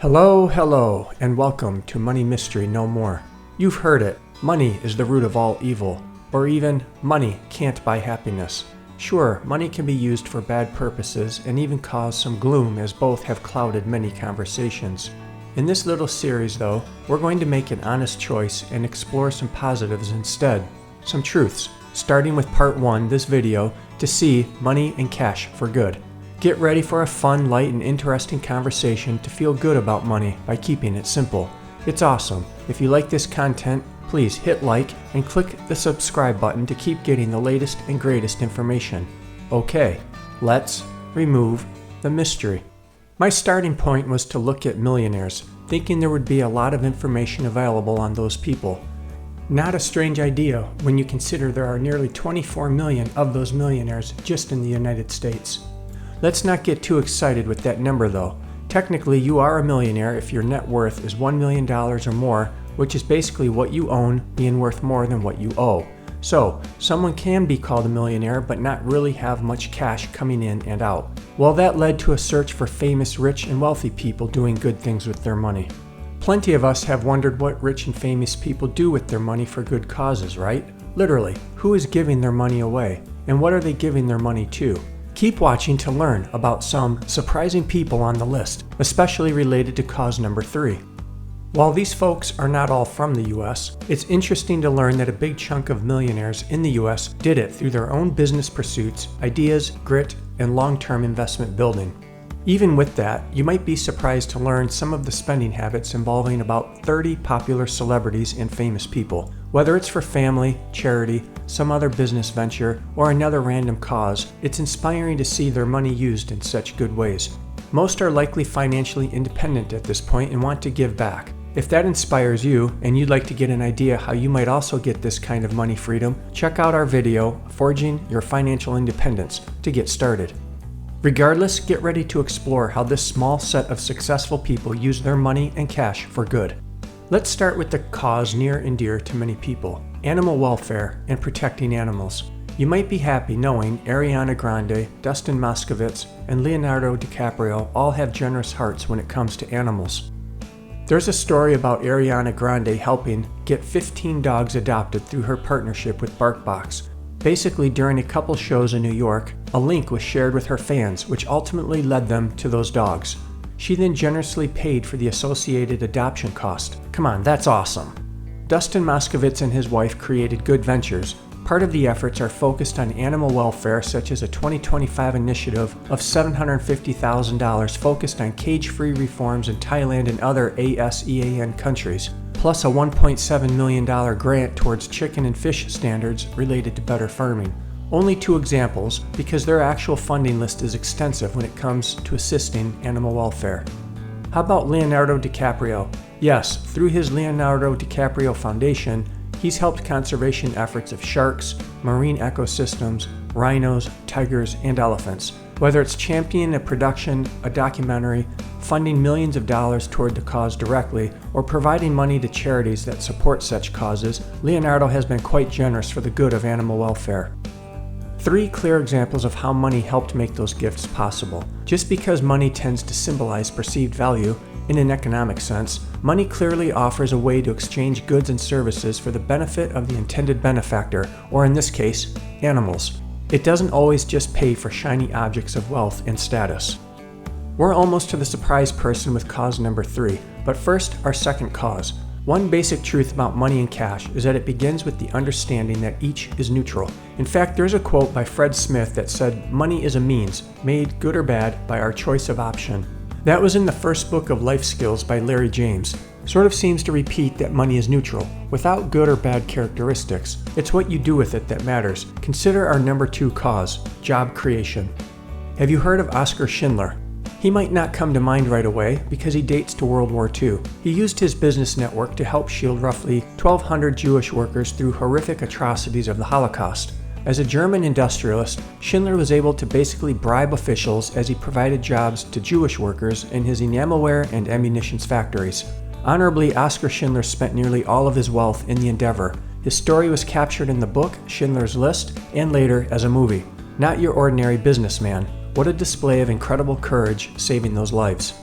Hello, and welcome to Money Mystery No More. You've heard it, money is the root of all evil, or even, money can't buy happiness. Sure, money can be used for bad purposes and even cause some gloom, as both have clouded many conversations. In this little series though, we're going to make an honest choice and explore some positives instead, some truths, starting with part 1 this video to see money and cash for good. Get ready for a fun, light, and interesting conversation to feel good about money by keeping it simple. It's awesome. If you like this content, please hit like and click the subscribe button to keep getting the latest and greatest information. Okay, let's remove the mystery. My starting point was to look at millionaires, thinking there would be a lot of information available on those people. Not a strange idea when you consider there are nearly 24 million of those millionaires just in the United States. Let's not get too excited with that number though. Technically, you are a millionaire if your net worth is $1 million or more, which is basically what you own being worth more than what you owe. So, someone can be called a millionaire but not really have much cash coming in and out. Well, that led to a search for famous, rich, and wealthy people doing good things with their money. Plenty of us have wondered what rich and famous people do with their money for good causes, right? Literally, who is giving their money away? And what are they giving their money to? Keep watching to learn about some surprising people on the list, especially related to cause number 3. While these folks are not all from the US, it's interesting to learn that a big chunk of millionaires in the US did it through their own business pursuits, ideas, grit, and long-term investment building. Even with that, you might be surprised to learn some of the spending habits involving about 30 popular celebrities and famous people. Whether it's for family, charity, some other business venture, or another random cause, it's inspiring to see their money used in such good ways. Most are likely financially independent at this point and want to give back. If that inspires you, and you'd like to get an idea how you might also get this kind of money freedom, check out our video, Forging Your Financial Independence, to get started. Regardless, get ready to explore how this small set of successful people use their money and cash for good. Let's start with the cause near and dear to many people, animal welfare and protecting animals. You might be happy knowing Ariana Grande, Dustin Moskovitz, and Leonardo DiCaprio all have generous hearts when it comes to animals. There's a story about Ariana Grande helping get 15 dogs adopted through her partnership with BarkBox. Basically, during a couple shows in New York, a link was shared with her fans, which ultimately led them to those dogs. She then generously paid for the associated adoption cost. Come on, that's awesome. Dustin Moskovitz and his wife created Good Ventures. Part of the efforts are focused on animal welfare, such as a 2025 initiative of $750,000 focused on cage-free reforms in Thailand and other ASEAN countries, plus a $1.7 million grant towards chicken and fish standards related to better farming. Only 2 examples, because their actual funding list is extensive when it comes to assisting animal welfare. How about Leonardo DiCaprio? Yes, through his Leonardo DiCaprio Foundation, he's helped conservation efforts of sharks, marine ecosystems, rhinos, tigers, and elephants. Whether it's championing a production, a documentary, funding millions of dollars toward the cause directly, or providing money to charities that support such causes, Leonardo has been quite generous for the good of animal welfare. 3 clear examples of how money helped make those gifts possible. Just because money tends to symbolize perceived value, in an economic sense, money clearly offers a way to exchange goods and services for the benefit of the intended benefactor, or in this case, animals. It doesn't always just pay for shiny objects of wealth and status. We're almost to the surprise person with cause number 3, but first, our second cause. One basic truth about money and cash is that it begins with the understanding that each is neutral. In fact, there's a quote by Fred Smith that said, "Money is a means, made good or bad by our choice of option." That was in the first book of Life Skills by Larry James. Sort of seems to repeat that money is neutral, without good or bad characteristics. It's what you do with it that matters. Consider our number 2 cause, job creation. Have you heard of Oskar Schindler? He might not come to mind right away because he dates to World War II. He used his business network to help shield roughly 1,200 Jewish workers through horrific atrocities of the Holocaust. As a German industrialist, Schindler was able to basically bribe officials as he provided jobs to Jewish workers in his enamelware and ammunitions factories. Honorably, Oskar Schindler spent nearly all of his wealth in the endeavor. His story was captured in the book Schindler's List and later as a movie. Not your ordinary businessman. What a display of incredible courage saving those lives.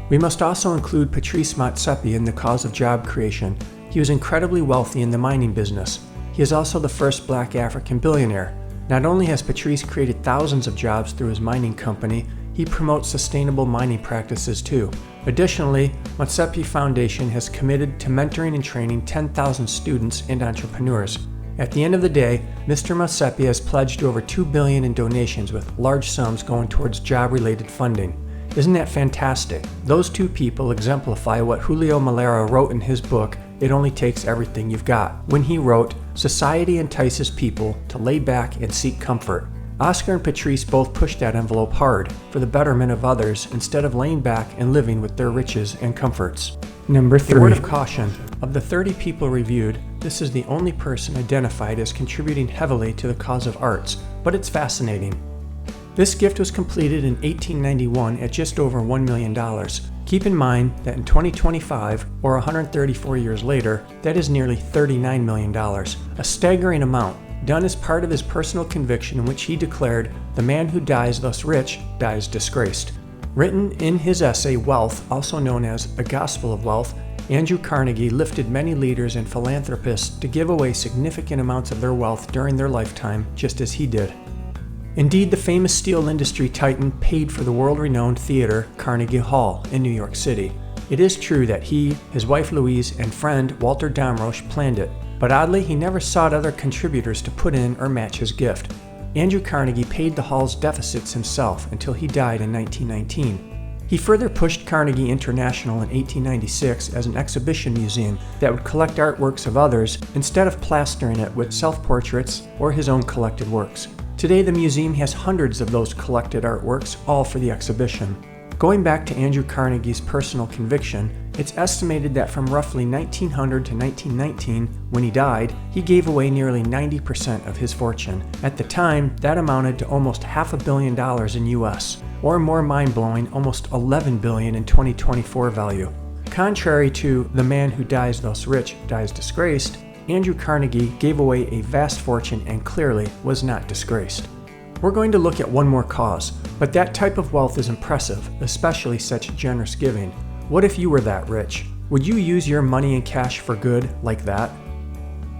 We must also include Patrice Motsepe in the cause of job creation. He was incredibly wealthy in the mining business. He is also the first black African billionaire. Not only has Patrice created thousands of jobs through his mining company, he promotes sustainable mining practices too. Additionally, Motsepe Foundation has committed to mentoring and training 10,000 students and entrepreneurs. At the end of the day, Mr. Motsepe has pledged over $2 billion in donations with large sums going towards job-related funding. Isn't that fantastic? Those two people exemplify what Julio Malera wrote in his book, It Only Takes Everything You've Got, when he wrote, "Society entices people to lay back and seek comfort." Oscar and Patrice both pushed that envelope hard for the betterment of others instead of laying back and living with their riches and comforts. Number 3. A word of caution. Of the 30 people reviewed, this is the only person identified as contributing heavily to the cause of arts, but it's fascinating. This gift was completed in 1891 at just over $1 million. Keep in mind that in 2025, or 134 years later, that is nearly $39 million, a staggering amount, done as part of his personal conviction in which he declared, "The man who dies thus rich dies disgraced." Written in his essay Wealth, also known as A Gospel of Wealth, Andrew Carnegie lifted many leaders and philanthropists to give away significant amounts of their wealth during their lifetime, just as he did. Indeed, the famous steel industry titan paid for the world-renowned theater Carnegie Hall in New York City. It is true that he, his wife Louise, and friend Walter Damrosch planned it, but oddly he never sought other contributors to put in or match his gift. Andrew Carnegie paid the hall's deficits himself until he died in 1919. He further pushed Carnegie International in 1896 as an exhibition museum that would collect artworks of others instead of plastering it with self-portraits or his own collected works. Today, the museum has hundreds of those collected artworks, all for the exhibition. Going back to Andrew Carnegie's personal conviction, it's estimated that from roughly 1900 to 1919, when he died, he gave away nearly 90% of his fortune. At the time, that amounted to almost $500 million in US, or more mind-blowing, almost $11 billion in 2024 value. Contrary to "the man who dies thus rich dies disgraced," Andrew Carnegie gave away a vast fortune and clearly was not disgraced. We're going to look at one more cause, but that type of wealth is impressive, especially such generous giving. What if you were that rich? Would you use your money and cash for good like that?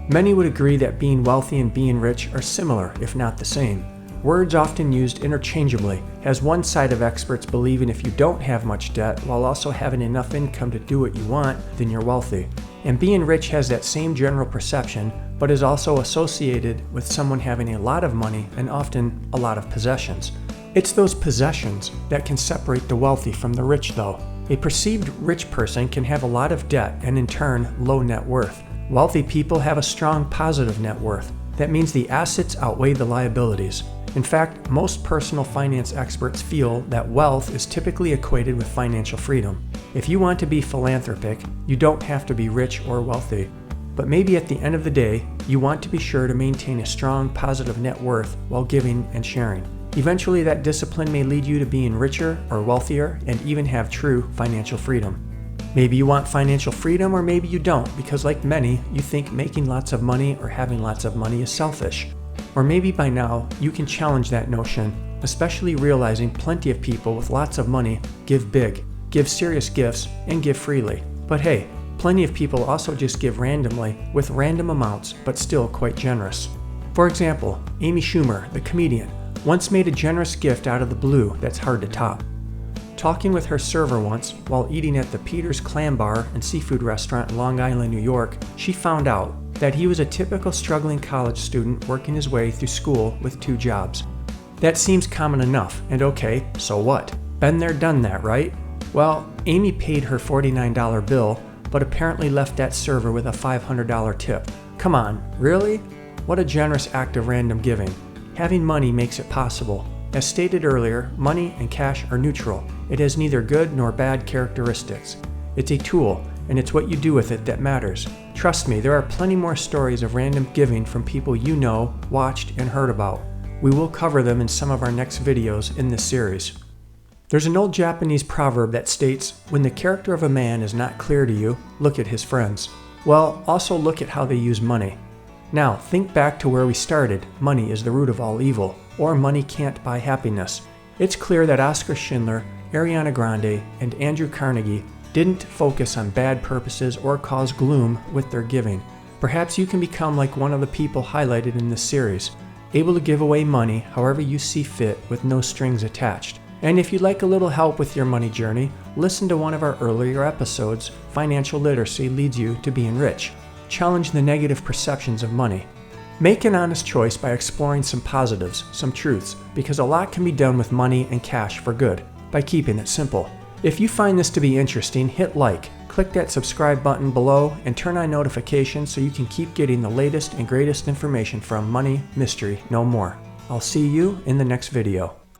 Many would agree that being wealthy and being rich are similar, if not the same. Words often used interchangeably, as one side of experts believing if you don't have much debt while also having enough income to do what you want, then you're wealthy. And being rich has that same general perception, but is also associated with someone having a lot of money and often a lot of possessions. It's those possessions that can separate the wealthy from the rich though. A perceived rich person can have a lot of debt and in turn low net worth. Wealthy people have a strong positive net worth. That means the assets outweigh the liabilities. In fact, most personal finance experts feel that wealth is typically equated with financial freedom. If you want to be philanthropic, you don't have to be rich or wealthy. But maybe at the end of the day, you want to be sure to maintain a strong positive net worth while giving and sharing. Eventually, that discipline may lead you to being richer or wealthier and even have true financial freedom. Maybe you want financial freedom or maybe you don't, because like many, you think making lots of money or having lots of money is selfish. Or maybe by now, you can challenge that notion, especially realizing plenty of people with lots of money give big, give serious gifts, and give freely. But hey, plenty of people also just give randomly with random amounts, but still quite generous. For example, Amy Schumer, the comedian, once made a generous gift out of the blue that's hard to top. Talking with her server once while eating at the Peter's Clam Bar and Seafood Restaurant in Long Island, New York, she found out that he was a typical struggling college student working his way through school with 2 jobs. That seems common enough, and okay, so what? Been there, done that, right? Well, Amy paid her $49 bill, but apparently left that server with a $500 tip. Come on, really? What a generous act of random giving. Having money makes it possible. As stated earlier, money and cash are neutral. It has neither good nor bad characteristics. It's a tool, and it's what you do with it that matters. Trust me, there are plenty more stories of random giving from people you know, watched, and heard about. We will cover them in some of our next videos in this series. There's an old Japanese proverb that states, when the character of a man is not clear to you, look at his friends. Well, also look at how they use money. Now, think back to where we started. Money is the root of all evil, or money can't buy happiness. It's clear that Oskar Schindler Ariana Grande, and Andrew Carnegie didn't focus on bad purposes or cause gloom with their giving. Perhaps you can become like one of the people highlighted in this series, able to give away money however you see fit with no strings attached. And if you'd like a little help with your money journey, listen to one of our earlier episodes, Financial Literacy Leads You to Being Rich. Challenge the negative perceptions of money. Make an honest choice by exploring some positives, some truths, because a lot can be done with money and cash for good by keeping it simple. If you find this to be interesting, hit like, click that subscribe button below, and turn on notifications so you can keep getting the latest and greatest information from Money Mystery No More. I'll see you in the next video.